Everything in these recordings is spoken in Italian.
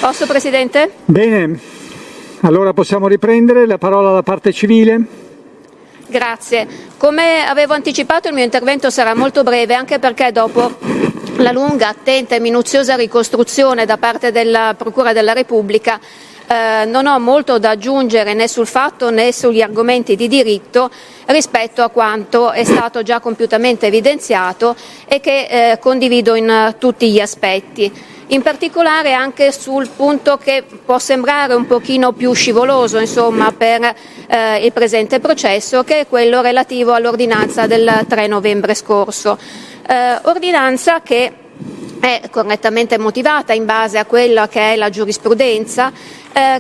Posso, Presidente? Bene, allora possiamo riprendere. La parola alla parte civile. Grazie. Come avevo anticipato, il mio intervento sarà molto breve, anche perché dopo la lunga, attenta e minuziosa ricostruzione da parte della Procura della Repubblica non ho molto da aggiungere né sul fatto né sugli argomenti di diritto rispetto a quanto è stato già compiutamente evidenziato e che condivido in tutti gli aspetti. In particolare anche sul punto che può sembrare un pochino più scivoloso, insomma, per il presente processo, che è quello relativo all'ordinanza del 3 novembre scorso. Ordinanza che è correttamente motivata in base a quella che è la giurisprudenza,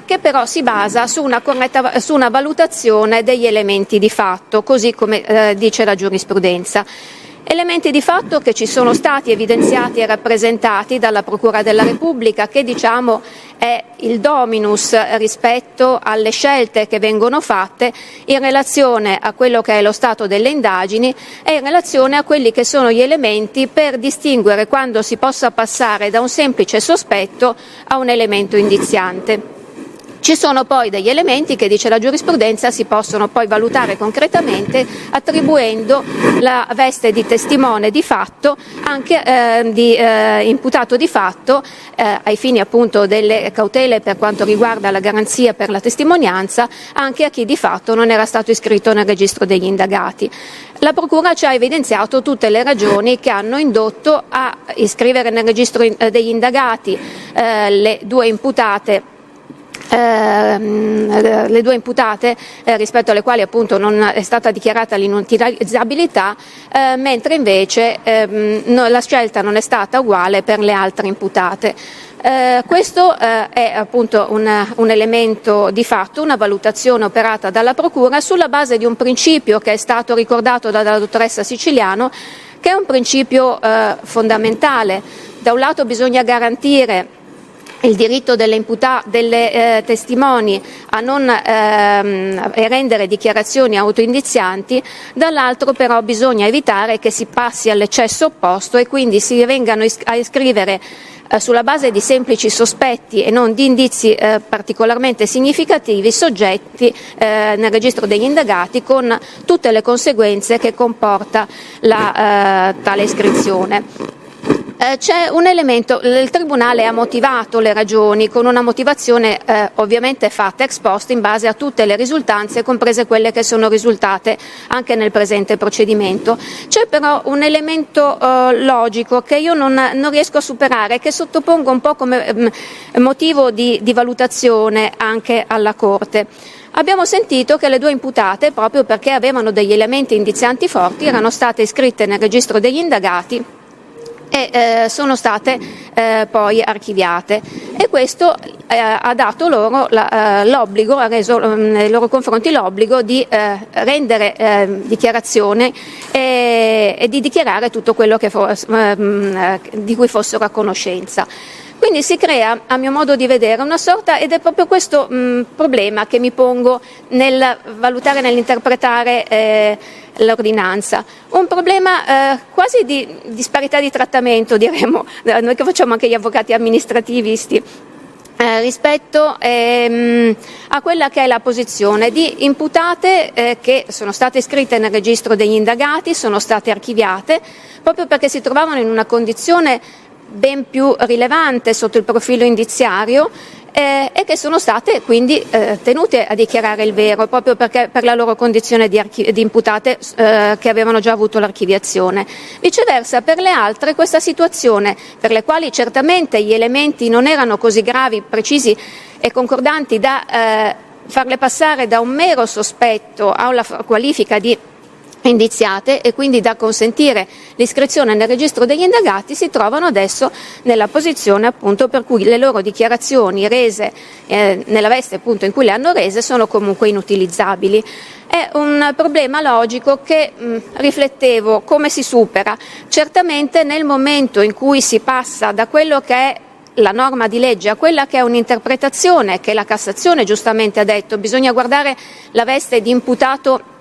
che però si basa su una valutazione degli elementi di fatto, così come dice la giurisprudenza. Elementi di fatto che ci sono stati evidenziati e rappresentati dalla Procura della Repubblica, che diciamo è il dominus rispetto alle scelte che vengono fatte in relazione a quello che è lo stato delle indagini e in relazione a quelli che sono gli elementi per distinguere quando si possa passare da un semplice sospetto a un elemento indiziante. Ci sono poi degli elementi che, dice la giurisprudenza, si possono poi valutare concretamente attribuendo la veste di testimone di fatto, anche di imputato di fatto, ai fini appunto delle cautele per quanto riguarda la garanzia per la testimonianza, anche a chi di fatto non era stato iscritto nel registro degli indagati. La Procura ci ha evidenziato tutte le ragioni che hanno indotto a iscrivere nel registro degli indagati le due imputate rispetto alle quali appunto non è stata dichiarata l'inutilizzabilità, mentre invece la scelta non è stata uguale per le altre imputate. Questo è appunto un elemento di fatto, una valutazione operata dalla Procura sulla base di un principio che è stato ricordato dalla dottoressa Siciliano, che è un principio fondamentale. Da un lato bisogna garantire il diritto delle testimoni a non rendere dichiarazioni autoindizianti, dall'altro però bisogna evitare che si passi all'eccesso opposto e quindi si vengano a iscrivere sulla base di semplici sospetti e non di indizi particolarmente significativi soggetti nel registro degli indagati, con tutte le conseguenze che comporta tale iscrizione. C'è un elemento, il Tribunale ha motivato le ragioni con una motivazione ovviamente fatta ex post in base a tutte le risultanze, comprese quelle che sono risultate anche nel presente procedimento. C'è però un elemento logico che io non riesco a superare, che sottopongo un po' come motivo di valutazione anche alla Corte. Abbiamo sentito che le due imputate, proprio perché avevano degli elementi indizianti forti, erano state iscritte nel registro degli indagati e sono state poi archiviate, e questo ha dato loro l'obbligo, ha reso nei loro confronti l'obbligo di rendere dichiarazione e di dichiarare tutto quello di cui fossero a conoscenza. Quindi si crea, a mio modo di vedere, una sorta, ed è proprio questo problema che mi pongo nel valutare, nell'interpretare l'ordinanza, un problema quasi di disparità di trattamento, diremmo, noi che facciamo anche gli avvocati amministrativisti, rispetto a quella che è la posizione di imputate che sono state iscritte nel registro degli indagati, sono state archiviate, proprio perché si trovavano in una condizione ben più rilevante sotto il profilo indiziario e che sono state quindi tenute a dichiarare il vero, proprio perché per la loro condizione di imputate che avevano già avuto l'archiviazione. Viceversa, per le altre questa situazione, per le quali certamente gli elementi non erano così gravi, precisi e concordanti da farle passare da un mero sospetto alla qualifica di indiziate e quindi da consentire l'iscrizione nel registro degli indagati, si trovano adesso nella posizione appunto per cui le loro dichiarazioni rese nella veste appunto in cui le hanno rese sono comunque inutilizzabili. È un problema logico che riflettevo come si supera. Certamente nel momento in cui si passa da quello che è la norma di legge a quella che è un'interpretazione che la Cassazione giustamente ha detto, bisogna guardare la veste di imputato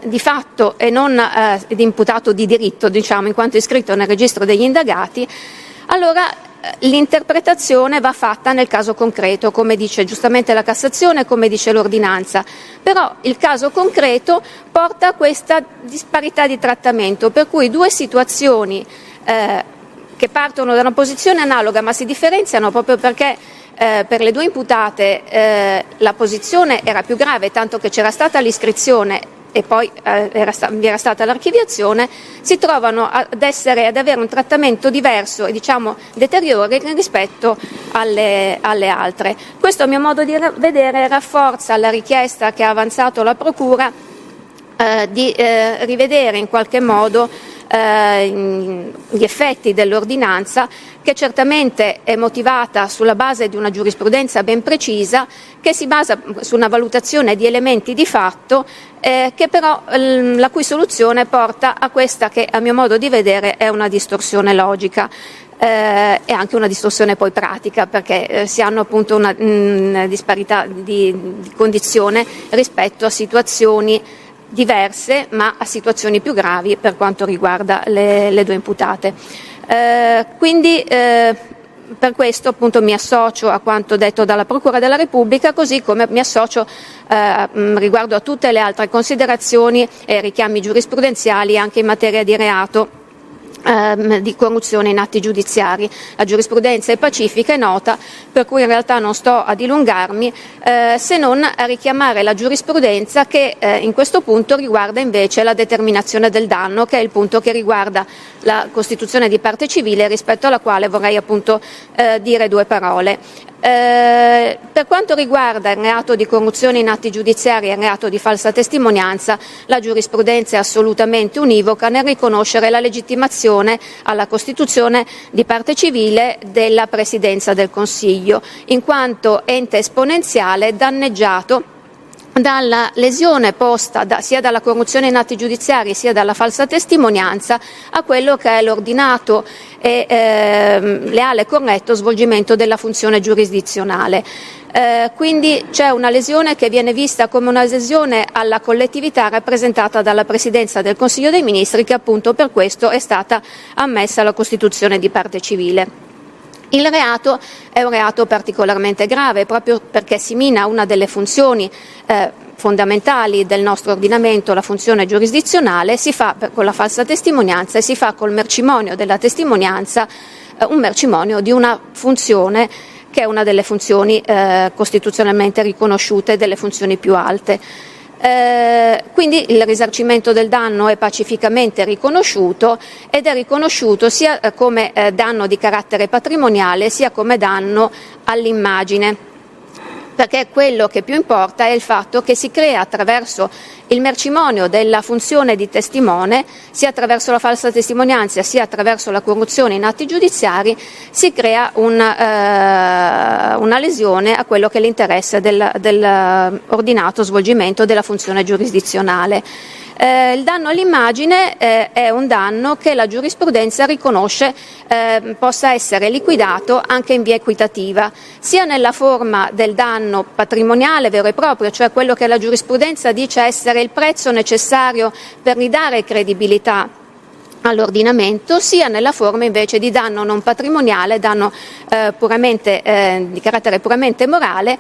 di fatto e non di imputato di diritto, diciamo, in quanto iscritto nel registro degli indagati, allora l'interpretazione va fatta nel caso concreto, come dice giustamente la Cassazione, come dice l'ordinanza, però il caso concreto porta a questa disparità di trattamento, per cui due situazioni che partono da una posizione analoga ma si differenziano proprio perché per le due imputate la posizione era più grave, tanto che c'era stata l'iscrizione e poi vi era stata l'archiviazione, si trovano ad avere un trattamento diverso e diciamo deteriore rispetto alle altre. Questo a mio modo di vedere rafforza la richiesta che ha avanzato la Procura di rivedere in qualche modo gli effetti dell'ordinanza, che certamente è motivata sulla base di una giurisprudenza ben precisa, che si basa su una valutazione di elementi di fatto, che però la cui soluzione porta a questa che a mio modo di vedere è una distorsione logica. E anche una distorsione poi pratica, perché si hanno appunto una disparità di condizione rispetto a situazioni diverse ma a situazioni più gravi per quanto riguarda le due imputate. Quindi per questo appunto mi associo a quanto detto dalla Procura della Repubblica, così come mi associo riguardo a tutte le altre considerazioni e richiami giurisprudenziali anche in materia di reato di corruzione in atti giudiziari. La giurisprudenza è pacifica e nota, per cui in realtà non sto a dilungarmi, se non a richiamare la giurisprudenza che in questo punto riguarda invece la determinazione del danno, che è il punto che riguarda la costituzione di parte civile, rispetto alla quale vorrei appunto dire due parole. Per quanto riguarda il reato di corruzione in atti giudiziari e il reato di falsa testimonianza, la giurisprudenza è assolutamente univoca nel riconoscere la legittimazione alla costituzione di parte civile della Presidenza del Consiglio, in quanto ente esponenziale danneggiato dalla lesione posta sia dalla corruzione in atti giudiziari sia dalla falsa testimonianza a quello che è l'ordinato e leale e corretto svolgimento della funzione giurisdizionale. Quindi c'è una lesione che viene vista come una lesione alla collettività rappresentata dalla Presidenza del Consiglio dei Ministri, che appunto per questo è stata ammessa alla costituzione di parte civile. Il reato è un reato particolarmente grave proprio perché si mina una delle funzioni fondamentali del nostro ordinamento, la funzione giurisdizionale, si fa con la falsa testimonianza e si fa col mercimonio della testimonianza, un mercimonio di una funzione che è una delle funzioni costituzionalmente riconosciute, delle funzioni più alte. Quindi il risarcimento del danno è pacificamente riconosciuto ed è riconosciuto sia come danno di carattere patrimoniale sia come danno all'immagine, perché quello che più importa è il fatto che si crea attraverso il mercimonio della funzione di testimone, sia attraverso la falsa testimonianza sia attraverso la corruzione in atti giudiziari, si crea una lesione a quello che è l'interesse dell'ordinato svolgimento della funzione giurisdizionale. Il danno all'immagine è un danno che la giurisprudenza riconosce possa essere liquidato anche in via equitativa, sia nella forma del danno patrimoniale vero e proprio, cioè quello che la giurisprudenza dice essere il prezzo necessario per ridare credibilità all'ordinamento, sia nella forma invece di danno non patrimoniale, danno di carattere puramente morale,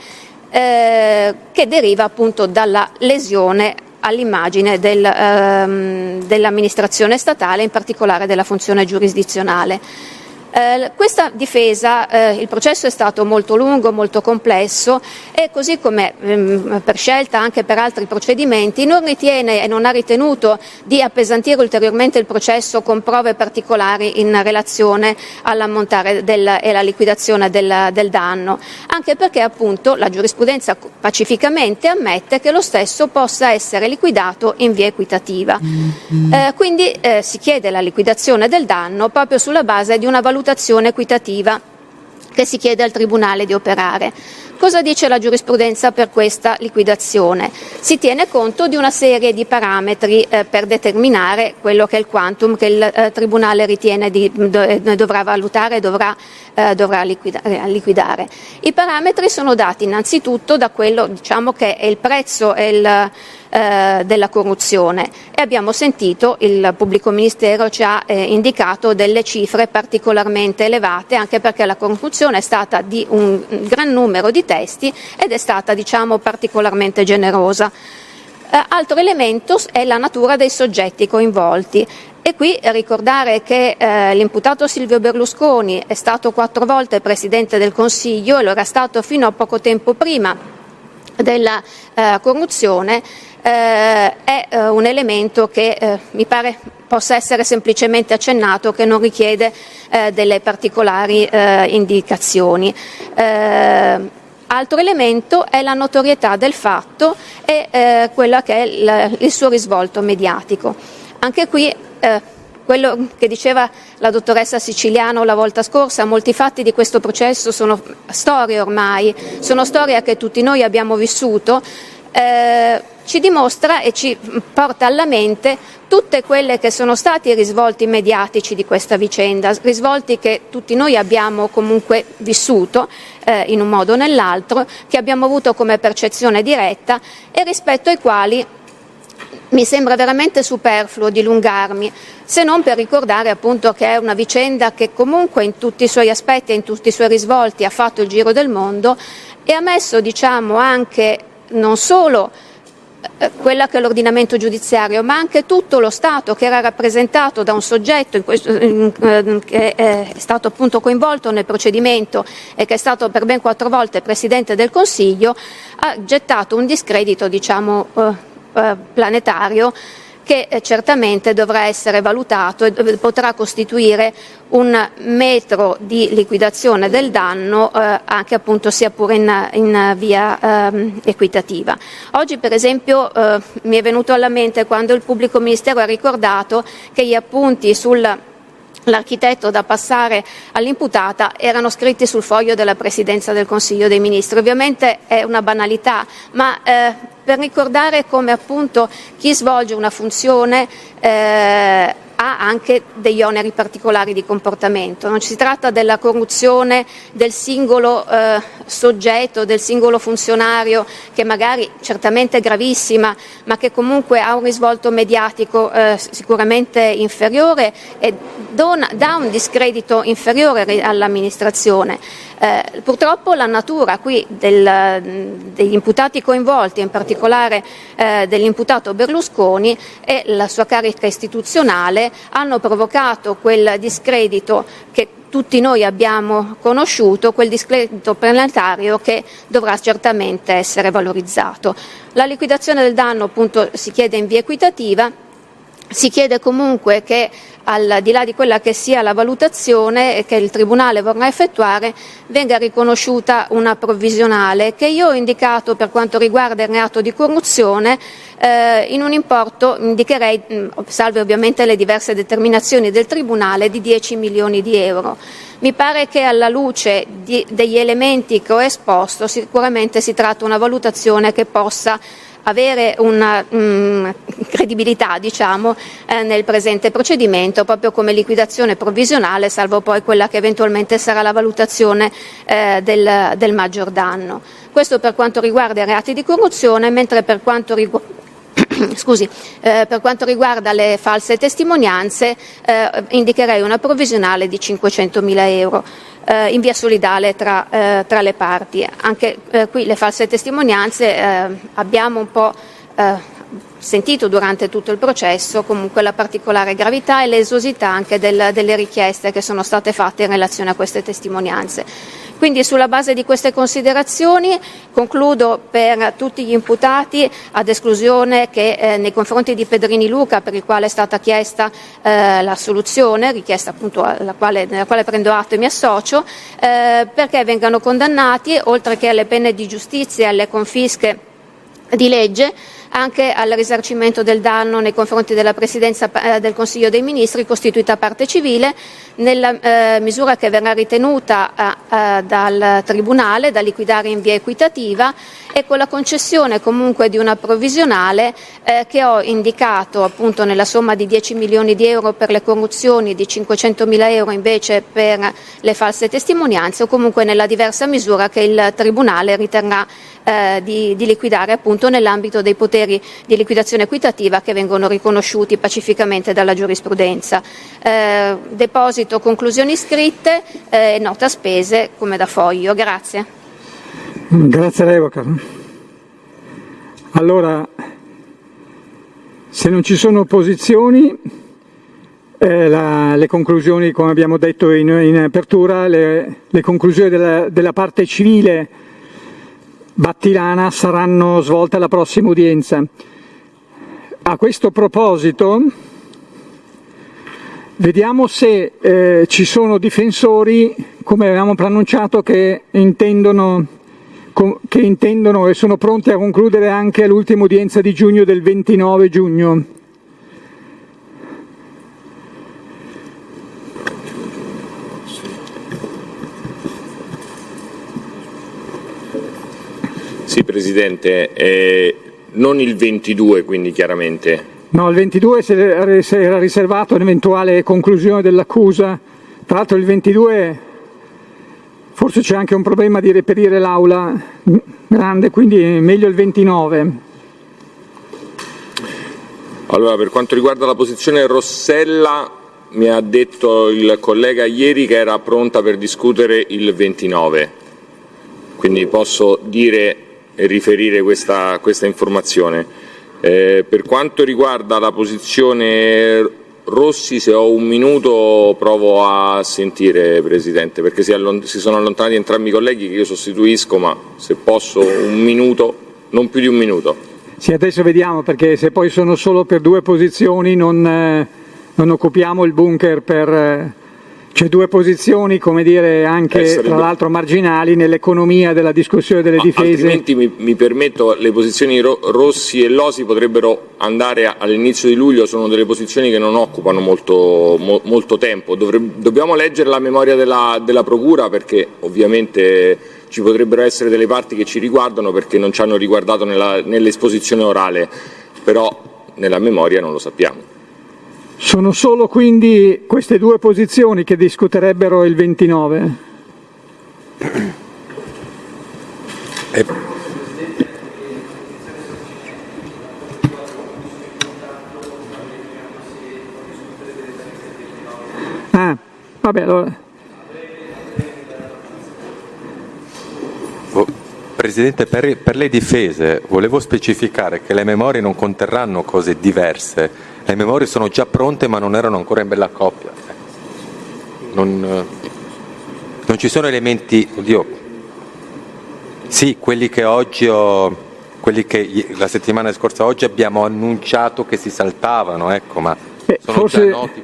che deriva appunto dalla lesione all'immagine dell'amministrazione statale, in particolare della funzione giurisdizionale. Questa difesa, il processo è stato molto lungo, molto complesso e così come per scelta anche per altri procedimenti non ritiene e non ha ritenuto di appesantire ulteriormente il processo con prove particolari in relazione all'ammontare e alla liquidazione del danno, anche perché appunto la giurisprudenza pacificamente ammette che lo stesso possa essere liquidato in via equitativa. Quindi si chiede la liquidazione del danno proprio sulla base di una valutazione equitativa che si chiede al Tribunale di operare. Cosa dice la giurisprudenza per questa liquidazione? Si tiene conto di una serie di parametri per determinare quello che è il quantum che il Tribunale ritiene dovrà valutare e dovrà liquidare. I parametri sono dati innanzitutto da quello, diciamo, che è il prezzo della corruzione, e abbiamo sentito il pubblico ministero ci ha indicato delle cifre particolarmente elevate, anche perché la corruzione è stata di un gran numero di testi ed è stata, diciamo, particolarmente generosa. Altro elemento è la natura dei soggetti coinvolti. E qui ricordare che l'imputato Silvio Berlusconi è stato 4 volte Presidente del Consiglio e lo era stato fino a poco tempo prima della corruzione, è un elemento che mi pare possa essere semplicemente accennato, che non richiede delle particolari indicazioni. Altro elemento è la notorietà del fatto e quella che è il suo risvolto mediatico. Anche qui quello che diceva la dottoressa Siciliano la volta scorsa, molti fatti di questo processo sono storie ormai, sono storie che tutti noi abbiamo vissuto, ci dimostra e ci porta alla mente tutte quelle che sono stati i risvolti mediatici di questa vicenda, risvolti che tutti noi abbiamo comunque vissuto in un modo o nell'altro, che abbiamo avuto come percezione diretta e rispetto ai quali mi sembra veramente superfluo dilungarmi, se non per ricordare appunto che è una vicenda che comunque in tutti i suoi aspetti e in tutti i suoi risvolti ha fatto il giro del mondo e ha messo, diciamo, anche non solo quella che è l'ordinamento giudiziario, ma anche tutto lo Stato, che era rappresentato da un soggetto che è stato appunto coinvolto nel procedimento e che è stato per ben 4 volte Presidente del Consiglio, ha gettato un discredito, diciamo, planetario, che certamente dovrà essere valutato e potrà costituire un metro di liquidazione del danno, anche appunto sia pure in via equitativa. Oggi per esempio mi è venuto alla mente quando il pubblico ministero ha ricordato che gli appunti l'architetto da passare all'imputata erano scritti sul foglio della Presidenza del Consiglio dei Ministri. Ovviamente è una banalità, ma per ricordare come appunto chi svolge una funzione ha anche degli oneri particolari di comportamento. Non si tratta della corruzione del singolo soggetto, del singolo funzionario, che magari certamente è gravissima, ma che comunque ha un risvolto mediatico sicuramente inferiore e dà un discredito inferiore all'amministrazione. Purtroppo la natura qui degli imputati coinvolti, in particolare dell'imputato Berlusconi e la sua carica istituzionale, hanno provocato quel discredito che tutti noi abbiamo conosciuto, quel discredito planetario che dovrà certamente essere valorizzato. La liquidazione del danno appunto si chiede in via equitativa. Si chiede comunque che, al di là di quella che sia la valutazione che il Tribunale vorrà effettuare, venga riconosciuta una provvisionale che io ho indicato per quanto riguarda il reato di corruzione in un importo, indicherei, salve ovviamente le diverse determinazioni del Tribunale, di 10 milioni di euro. Mi pare che alla luce degli elementi che ho esposto sicuramente si tratta di una valutazione che possa avere una credibilità, diciamo, nel presente procedimento, proprio come liquidazione provvisionale, salvo poi quella che eventualmente sarà la valutazione del maggior danno. Questo per quanto riguarda i reati di corruzione, mentre per quanto riguarda le false testimonianze indicherei una provvisionale di 500.000 euro in via solidale tra le parti. Anche qui le false testimonianze abbiamo un po' sentito durante tutto il processo comunque la particolare gravità e l'esosità anche delle richieste che sono state fatte in relazione a queste testimonianze. Quindi sulla base di queste considerazioni concludo per tutti gli imputati, ad esclusione che nei confronti di Pedrini Luca, per il quale è stata chiesta l'assoluzione, richiesta appunto nella quale prendo atto e mi associo, perché vengano condannati, oltre che alle pene di giustizia e alle confische di legge, anche al risarcimento del danno nei confronti della Presidenza del Consiglio dei Ministri, costituita parte civile, nella misura che verrà ritenuta dal Tribunale da liquidare in via equitativa, e con la concessione comunque di una provvisionale che ho indicato appunto nella somma di 10 milioni di euro per le corruzioni, di 500 mila euro invece per le false testimonianze, o comunque nella diversa misura che il Tribunale riterrà di liquidare appunto nell'ambito dei poteri di liquidazione equitativa che vengono riconosciuti pacificamente dalla giurisprudenza. Deposito conclusioni scritte e nota spese come da foglio. Grazie. Grazie Revoca. Allora, se non ci sono opposizioni, le conclusioni, come abbiamo detto in apertura, le conclusioni della parte civile battilana saranno svolte alla prossima udienza. A questo proposito, vediamo se ci sono difensori, come avevamo preannunciato, che intendono e sono pronti a concludere anche l'ultima udienza di giugno, del 29 giugno. Sì, Presidente, non il 22, quindi chiaramente. No, il 22 si era riservato un'eventuale conclusione dell'accusa. Tra l'altro il 22 forse c'è anche un problema di reperire l'aula grande, quindi è meglio il 29. Allora, per quanto riguarda la posizione Rossella, mi ha detto il collega ieri che era pronta per discutere il 29, quindi posso dire e riferire questa informazione. Per quanto riguarda la posizione Rossi, se ho un minuto provo a sentire, Presidente, perché si sono allontanati entrambi i colleghi che io sostituisco, ma se posso un minuto, non più di un minuto. Sì, adesso vediamo, perché se poi sono solo per due posizioni non occupiamo il bunker per... C'è due posizioni, come dire, anche tra l'altro marginali nell'economia della discussione delle difese. Altrimenti mi permetto, le posizioni Rossi e Losi potrebbero andare all'inizio di luglio, sono delle posizioni che non occupano molto tempo. Dobbiamo leggere la memoria della Procura, perché ovviamente ci potrebbero essere delle parti che ci riguardano perché non ci hanno riguardato nell'esposizione orale, però nella memoria non lo sappiamo. Sono solo quindi queste due posizioni che discuterebbero il 29? Vabbè, allora. Presidente, per le difese volevo specificare che le memorie non conterranno cose diverse. Le memorie sono già pronte ma non erano ancora in bella coppia. Non ci sono elementi, sì, quelli che la settimana scorsa oggi abbiamo annunciato che si saltavano, ecco, ma sono forse, già noti.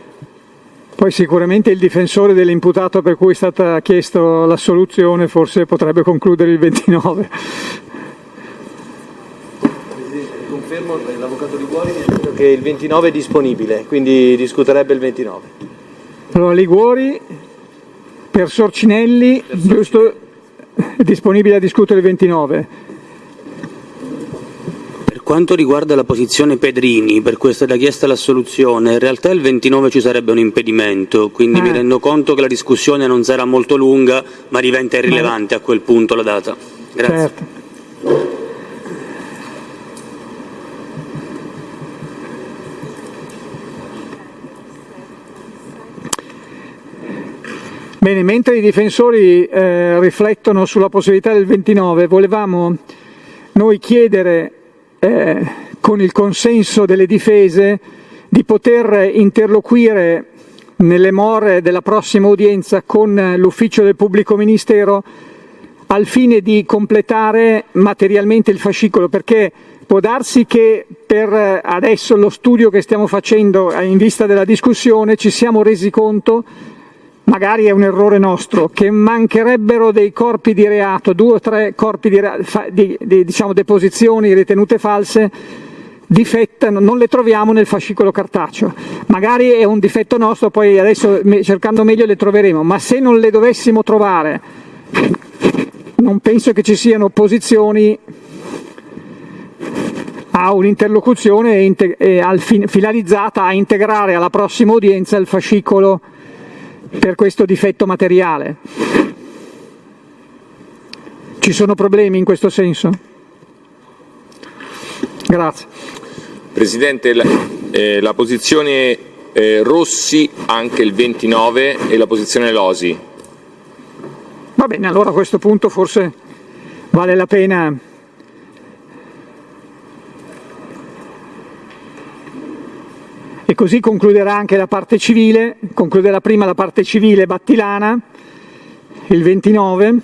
Poi sicuramente il difensore dell'imputato per cui è stata chiesta l'assoluzione forse potrebbe concludere il 29. Confermo, l'avvocato Liguori mi ha detto che il 29 è disponibile, quindi discuterebbe il 29. Allora Liguori per Sorcinelli, giusto, è disponibile a discutere il 29. Per quanto riguarda la posizione Pedrini, per cui è stata chiesta l'assoluzione, in realtà il 29 ci sarebbe un impedimento, quindi mi rendo conto che la discussione non sarà molto lunga, ma diventa irrilevante a quel punto la data. Grazie. Certo. Bene, mentre i difensori riflettono sulla possibilità del 29, volevamo noi chiedere con il consenso delle difese di poter interloquire nelle more della prossima udienza con l'ufficio del pubblico ministero al fine di completare materialmente il fascicolo, perché può darsi che per adesso lo studio che stiamo facendo in vista della discussione ci siamo resi conto, magari è un errore nostro, che mancherebbero dei corpi di reato, 2 o 3 corpi di diciamo deposizioni ritenute false, non le troviamo nel fascicolo cartaceo. Magari è un difetto nostro, poi adesso cercando meglio le troveremo, ma se non le dovessimo trovare, non penso che ci siano opposizioni a un'interlocuzione finalizzata a integrare alla prossima udienza il fascicolo per questo difetto materiale. Ci sono problemi in questo senso? Grazie. Presidente, la posizione Rossi anche il 29 e la posizione Losi. Va bene, allora a questo punto forse vale la pena e così concluderà anche la parte civile, concluderà prima la parte civile battilana, il 29.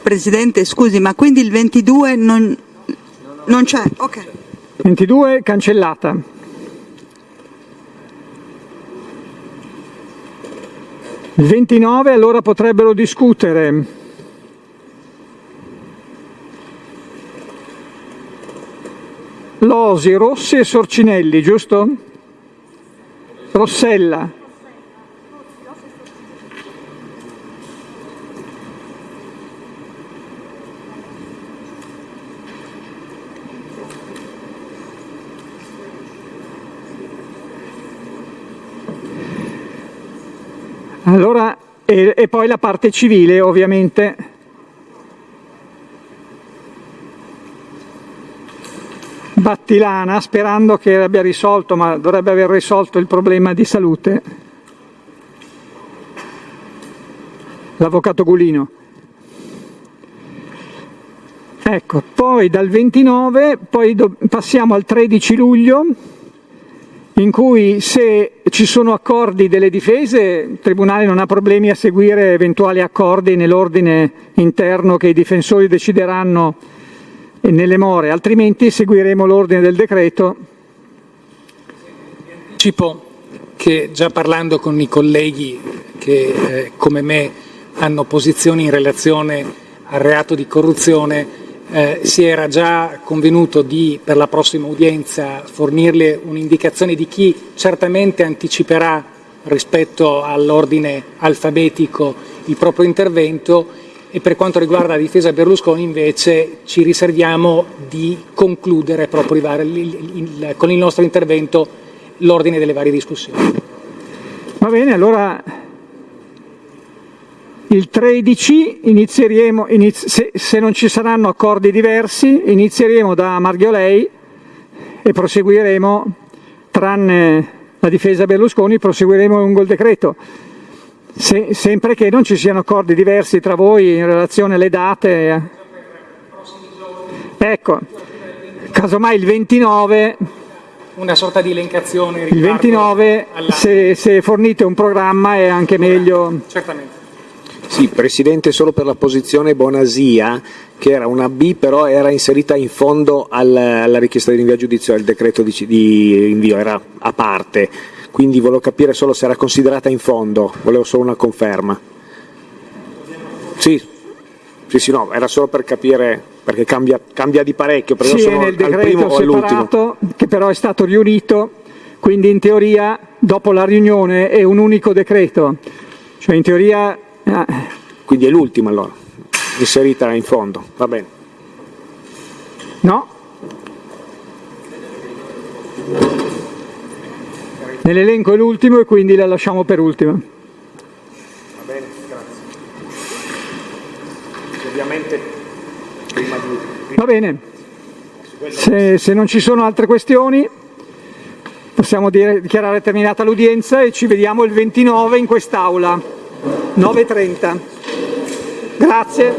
Presidente, scusi, ma quindi il 22 non c'è? Ok. 22 cancellata. Il 29 allora potrebbero discutere Losi, Rossi e Sorcinelli, giusto? Rossella. Allora, e poi la parte civile, ovviamente. Battilana, sperando che abbia risolto, ma dovrebbe aver risolto il problema di salute. L'avvocato Gulino. Ecco, poi dal 29, poi passiamo al 13 luglio, in cui se ci sono accordi delle difese, il Tribunale non ha problemi a seguire eventuali accordi nell'ordine interno che i difensori decideranno nelle more, altrimenti seguiremo l'ordine del decreto. Anticipo che già parlando con i colleghi che come me hanno posizioni in relazione al reato di corruzione, si era già convenuto di, per la prossima udienza, fornirle un'indicazione di chi certamente anticiperà rispetto all'ordine alfabetico il proprio intervento, e per quanto riguarda la difesa Berlusconi invece ci riserviamo di concludere proprio con il nostro intervento l'ordine delle varie discussioni. Va bene, allora il 13 inizieremo, se non ci saranno accordi diversi, inizieremo da Marghiolei e proseguiremo, tranne la difesa Berlusconi, proseguiremo lungo il decreto, sempre che non ci siano accordi diversi tra voi in relazione alle date. Ecco, casomai il 29... Una sorta di elencazione. Il 29, se fornite un programma è anche meglio. Certamente. Sì, Presidente, solo per la posizione Bonasia, che era una B, però era inserita in fondo alla richiesta di rinvio a giudizio, al decreto di rinvio, era a parte, quindi volevo capire solo se era considerata in fondo, volevo solo una conferma. Sì, no, era solo per capire, perché cambia di parecchio, perché sì, sono nel decreto al primo o all'ultimo. Separato, che però è stato riunito, quindi in teoria dopo la riunione è un unico decreto, cioè in teoria... Quindi è l'ultima allora, inserita in fondo, va bene. No. Nell'elenco è l'ultimo e quindi la lasciamo per ultima. Va bene, grazie. Ovviamente prima di... Va bene. Se non ci sono altre questioni possiamo dichiarare terminata l'udienza e ci vediamo il 29 in quest'Aula. 9:30. Grazie.